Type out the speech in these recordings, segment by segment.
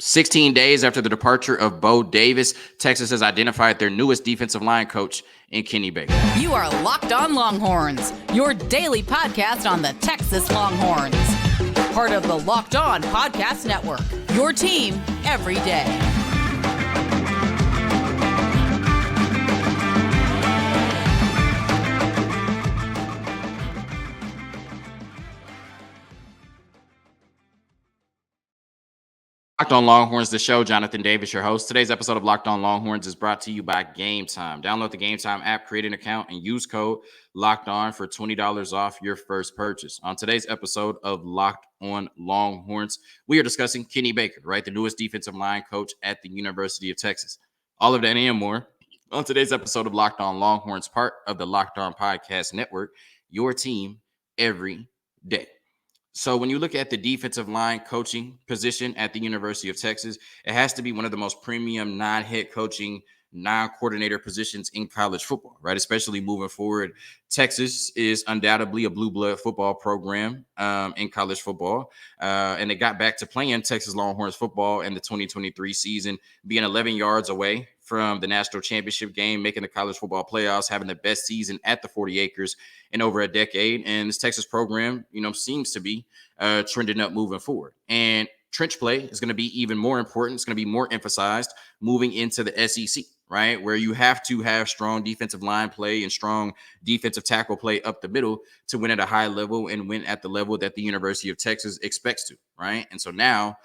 16 days after the departure of Bo Davis, Texas has identified their newest defensive line coach in Kenny Baker. You are Locked On Longhorns, your daily podcast on the Texas Longhorns. Part of the Locked On Podcast Network, your team every day. Locked On Longhorns, the show. Jonathan Davis, your host. Today's episode of Locked On Longhorns is brought to you by Gametime. Download the Gametime app, create an account, and use code Locked On for $20 off your first purchase. On today's episode of Locked On Longhorns, we are discussing Kenny Baker, right, the newest defensive line coach at the University of Texas. All of that and more on today's episode of Locked On Longhorns, part of the Locked On Podcast Network, your team every day. So when you look at the defensive line coaching position at the University of Texas, it has to be one of the most premium non-head coaching, non-coordinator positions in college football, right? Especially moving forward. Texas is undoubtedly a blue blood football program in college football. And they got back to playing Texas Longhorns football in the 2023 season, being 11 yards away from the national championship game, making the college football playoffs, having the best season at the 40 acres in over a decade. And this Texas program, seems to be trending up moving forward. And trench play is going to be even more important. It's going to be more emphasized moving into the SEC, right? Where you have to have strong defensive line play and strong defensive tackle play up the middle to win at a high level and win at the level that the University of Texas expects to, right? And so now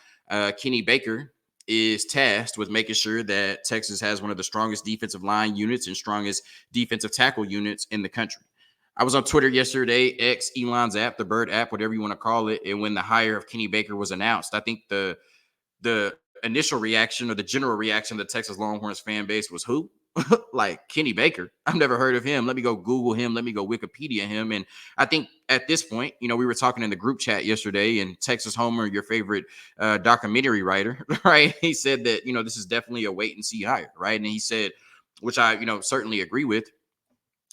Kenny Baker is tasked with making sure that Texas has one of the strongest defensive line units and strongest defensive tackle units in the country. I was on Twitter yesterday, X, Elon's app, the Bird app, whatever you want to call it. And when the hire of Kenny Baker was announced, I think the initial reaction or the general reaction of the Texas Longhorns fan base was who? Like Kenny Baker. I've never heard of him. Let me go Google him. Let me go Wikipedia him. And I think at this point, we were talking in the group chat yesterday, and Texas Homer, your favorite documentary writer, right? He said that, this is definitely a wait and see hire, right? And he said, which I, certainly agree with,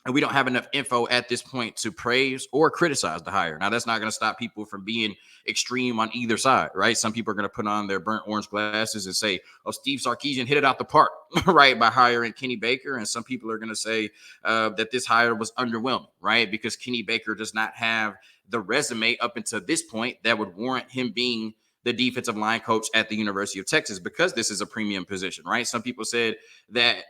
and we don't have enough info at this point to praise or criticize the hire. Now, that's not going to stop people from being extreme on either side, right? Some people are going to put on their burnt orange glasses and say, oh, Steve Sarkisian hit it out the park, right, by hiring Kenny Baker. And some people are going to say that this hire was underwhelming, right, because Kenny Baker does not have the resume up until this point that would warrant him being the defensive line coach at the University of Texas, because this is a premium position, right? Some people said that,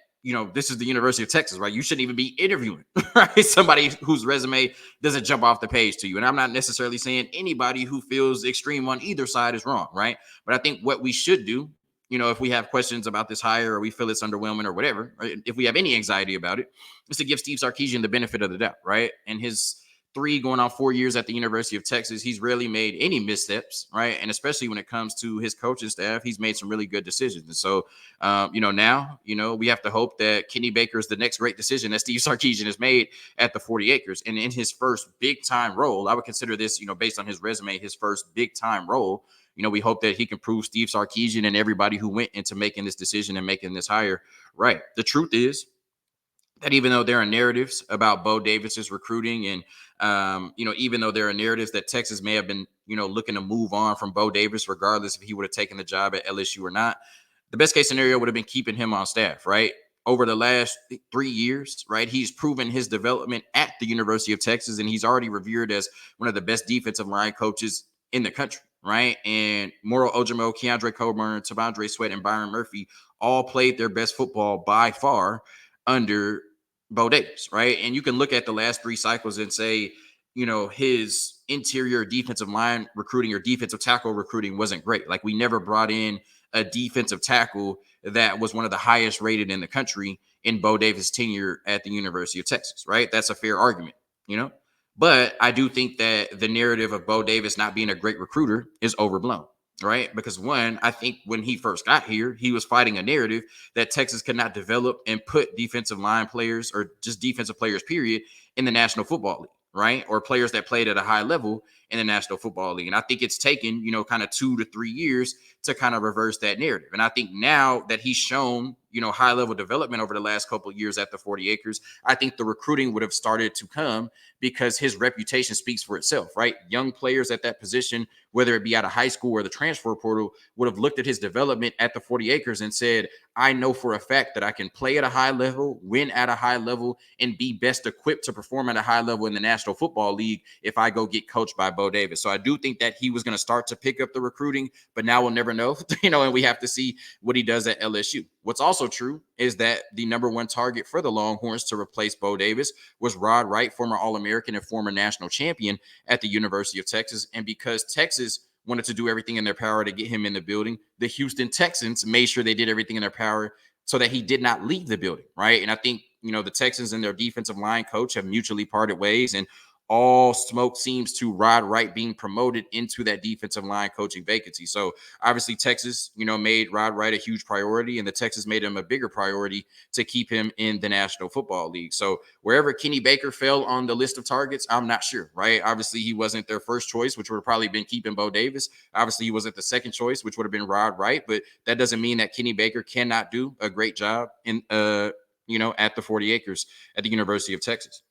this is the University of Texas, right? You shouldn't even be interviewing, right? Somebody whose resume doesn't jump off the page to you. And I'm not necessarily saying anybody who feels extreme on either side is wrong, right? But I think what we should do, if we have questions about this hire or we feel it's underwhelming or whatever, right, if we have any anxiety about it, is to give Steve Sarkisian the benefit of the doubt, right? And his 3 going on 4 years at the University of Texas, he's rarely made any missteps, right? And especially when it comes to his coaching staff, he's made some really good decisions. And so, now, we have to hope that Kenny Baker is the next great decision that Steve Sarkisian has made at the 40 acres. And in his first big time role, I would consider this, based on his resume, his first big time role. We hope that he can prove Steve Sarkisian and everybody who went into making this decision and making this hire right. The truth is that even though there are narratives about Bo Davis's recruiting and, even though there are narratives that Texas may have been, looking to move on from Bo Davis, regardless if he would have taken the job at LSU or not, the best case scenario would have been keeping him on staff, right? Over the last 3 years, right? He's proven his development at the University of Texas, and he's already revered as one of the best defensive line coaches in the country, right? And Moro Ojimo, Keandre Coburn, Tavondre Sweat, and Byron Murphy all played their best football by far under Bo Davis, right? And you can look at the last 3 cycles and say, his interior defensive line recruiting or defensive tackle recruiting wasn't great. Like, we never brought in a defensive tackle that was one of the highest rated in the country in Bo Davis' tenure at the University of Texas, right? That's a fair argument, But I do think that the narrative of Bo Davis not being a great recruiter is overblown, right? Because one, I think when he first got here, he was fighting a narrative that Texas could not develop and put defensive line players or just defensive players, period, in the National Football League, right? Or players that played at a high level in the National Football League. And I think it's taken, kind of 2 to 3 years to kind of reverse that narrative. And I think now that he's shown, high level development over the last couple of years at the 40 acres, I think the recruiting would have started to come because his reputation speaks for itself, right? Young players at that position, whether it be out of high school or the transfer portal, would have looked at his development at the 40 acres and said, I know for a fact that I can play at a high level, win at a high level, and be best equipped to perform at a high level in the National Football League if I go get coached by Bo Davis. So I do think that he was going to start to pick up the recruiting, but now we'll never know, and we have to see what he does at LSU. What's also true is that the number one target for the Longhorns to replace Bo Davis was Rod Wright, former All-American and former national champion at the University of Texas. And because Texas wanted to do everything in their power to get him in the building, the Houston Texans made sure they did everything in their power so that he did not leave the building, right? And I think, the Texans and their defensive line coach have mutually parted ways, and all smoke seems to Rod Wright being promoted into that defensive line coaching vacancy. So obviously Texas, made Rod Wright a huge priority, and the Texans made him a bigger priority to keep him in the National Football League. So wherever Kenny Baker fell on the list of targets, I'm not sure, right? Obviously he wasn't their first choice, which would have probably been keeping Bo Davis. Obviously he wasn't the second choice, which would have been Rod Wright, but that doesn't mean that Kenny Baker cannot do a great job in, at the 40 acres at the University of Texas.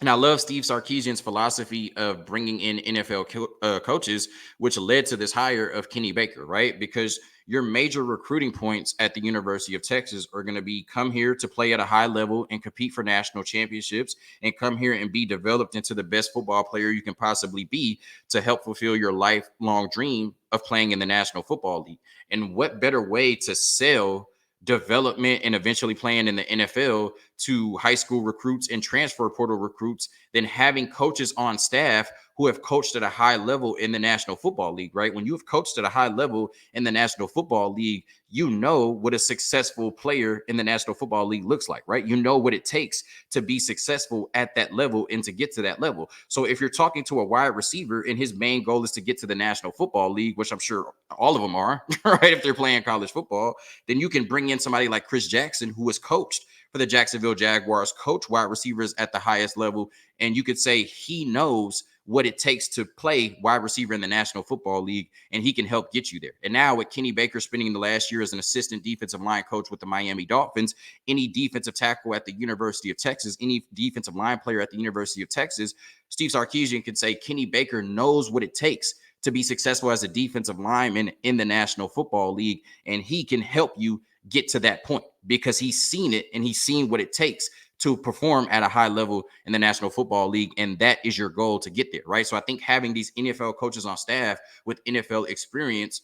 And I love Steve Sarkisian's philosophy of bringing in NFL coaches, which led to this hire of Kenny Baker, right? Because your major recruiting points at the University of Texas are going to be come here to play at a high level and compete for national championships, and come here and be developed into the best football player you can possibly be to help fulfill your lifelong dream of playing in the National Football League. And what better way to sell development and eventually playing in the NFL to high school recruits and transfer portal recruits than having coaches on staff who have coached at a high level in the National Football League, right? When you've coached at a high level in the National Football League, you know what a successful player in the National Football League looks like, right? You know what it takes to be successful at that level and to get to that level. So if you're talking to a wide receiver and his main goal is to get to the National Football League, which I'm sure all of them are, right? If they're playing college football, then you can bring in somebody like Chris Jackson, who was coached for the Jacksonville Jaguars, coach wide receivers at the highest level. And you could say he knows what it takes to play wide receiver in the National Football League, and he can help get you there. And now with Kenny Baker spending the last year as an assistant defensive line coach with the Miami Dolphins, any defensive tackle at the University of Texas, any defensive line player at the University of Texas, Steve Sarkisian could say Kenny Baker knows what it takes to be successful as a defensive lineman in the National Football League, and he can help you get to that point because he's seen it and he's seen what it takes to perform at a high level in the National Football League. And that is your goal to get there, right? So I think having these NFL coaches on staff with NFL experience,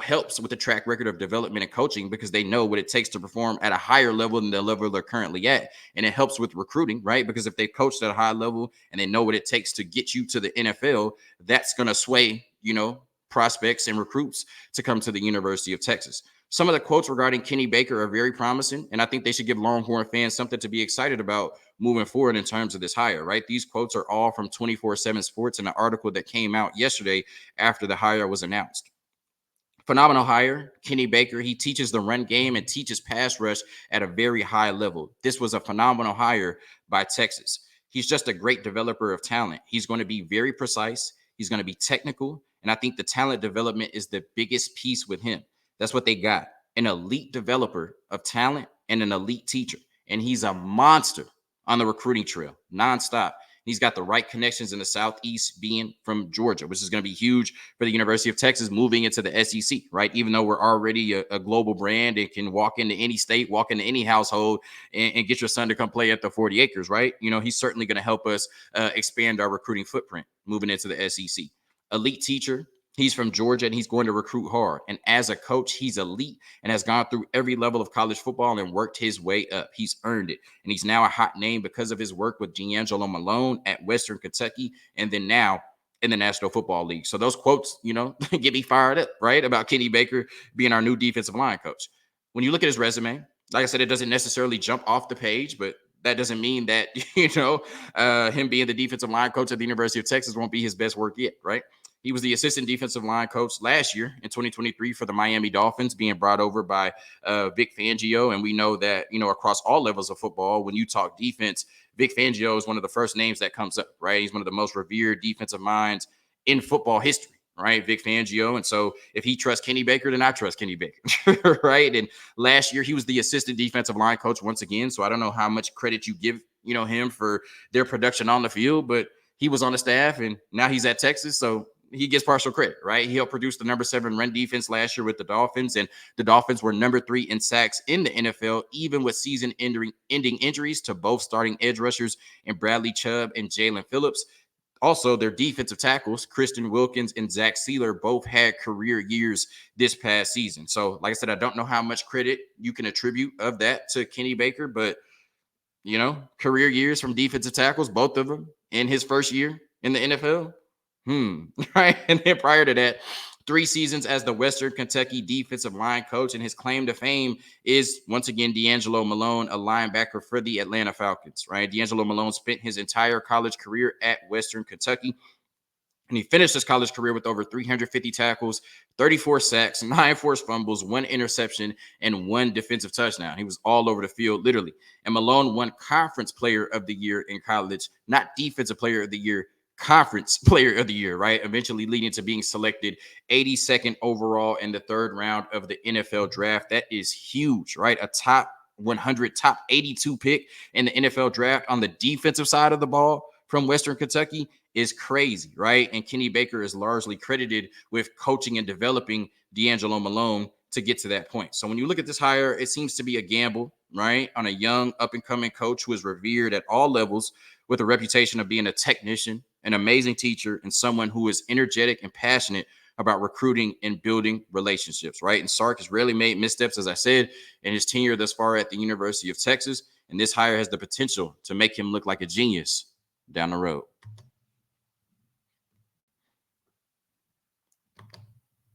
helps with the track record of development and coaching because they know what it takes to perform at a higher level than the level they're currently at. And it helps with recruiting, right? Because if they coached at a high level and they know what it takes to get you to the NFL, that's going to sway, prospects and recruits to come to the University of Texas. Some of the quotes regarding Kenny Baker are very promising, and I think they should give Longhorn fans something to be excited about moving forward in terms of this hire, right? These quotes are all from 24/7 Sports in an article that came out yesterday after the hire was announced. Phenomenal hire, Kenny Baker. He teaches the run game and teaches pass rush at a very high level. This was a phenomenal hire by Texas. He's just a great developer of talent. He's going to be very precise. He's going to be technical. And I think the talent development is the biggest piece with him. That's what they got. An elite developer of talent and an elite teacher. And he's a monster on the recruiting trail, nonstop. He's got the right connections in the Southeast, being from Georgia, which is going to be huge for the University of Texas moving into the SEC, right? Even though we're already a global brand and can walk into any state, walk into any household and get your son to come play at the 40 acres, right? He's certainly going to help us expand our recruiting footprint moving into the SEC. Elite teacher. He's from Georgia and he's going to recruit hard. And as a coach, he's elite and has gone through every level of college football and worked his way up. He's earned it. And he's now a hot name because of his work with D'Angelo Malone at Western Kentucky and then now in the National Football League. So those quotes, get me fired up, right? About Kenny Baker being our new defensive line coach. When you look at his resume, like I said, it doesn't necessarily jump off the page, but that doesn't mean that, him being the defensive line coach at the University of Texas won't be his best work yet, right? He was the assistant defensive line coach last year in 2023 for the Miami Dolphins, being brought over by Vic Fangio. And we know that, across all levels of football, when you talk defense, Vic Fangio is one of the first names that comes up, right? He's one of the most revered defensive minds in football history, right? Vic Fangio. And so if he trusts Kenny Baker, then I trust Kenny Baker, right? And last year he was the assistant defensive line coach once again. So I don't know how much credit you give, him for their production on the field, but he was on the staff and now he's at Texas. So he gets partial credit, right? He helped produce the number 7 run defense last year with the Dolphins, and the Dolphins were number 3 in sacks in the NFL, even with season-ending injuries to both starting edge rushers and Bradley Chubb and Jalen Phillips. Also, their defensive tackles, Kristen Wilkins and Zach Sealer, both had career years this past season. So, like I said, I don't know how much credit you can attribute of that to Kenny Baker, but career years from defensive tackles, both of them in his first year in the NFL. Right. And then prior to that, 3 seasons as the Western Kentucky defensive line coach. And his claim to fame is, once again, D'Angelo Malone, a linebacker for the Atlanta Falcons, right? D'Angelo Malone spent his entire college career at Western Kentucky. And he finished his college career with over 350 tackles, 34 sacks, 9 forced fumbles, 1 interception, and 1 defensive touchdown. He was all over the field, literally. And Malone won Conference Player of the Year in college, not Defensive Player of the Year, Conference Player of the Year, right? Eventually leading to being selected 82nd overall in the 3rd round of the NFL draft. That is huge, right? A top 100, top 82 pick in the NFL draft on the defensive side of the ball from Western Kentucky is crazy, right? And Kenny Baker is largely credited with coaching and developing D'Angelo Malone to get to that point. So when you look at this hire, it seems to be a gamble, right, on a young up-and-coming coach who is revered at all levels with a reputation of being a technician, an amazing teacher, and someone who is energetic and passionate about recruiting and building relationships, right? And Sark has rarely made missteps, as I said, in his tenure thus far at the University of Texas. And this hire has the potential to make him look like a genius down the road.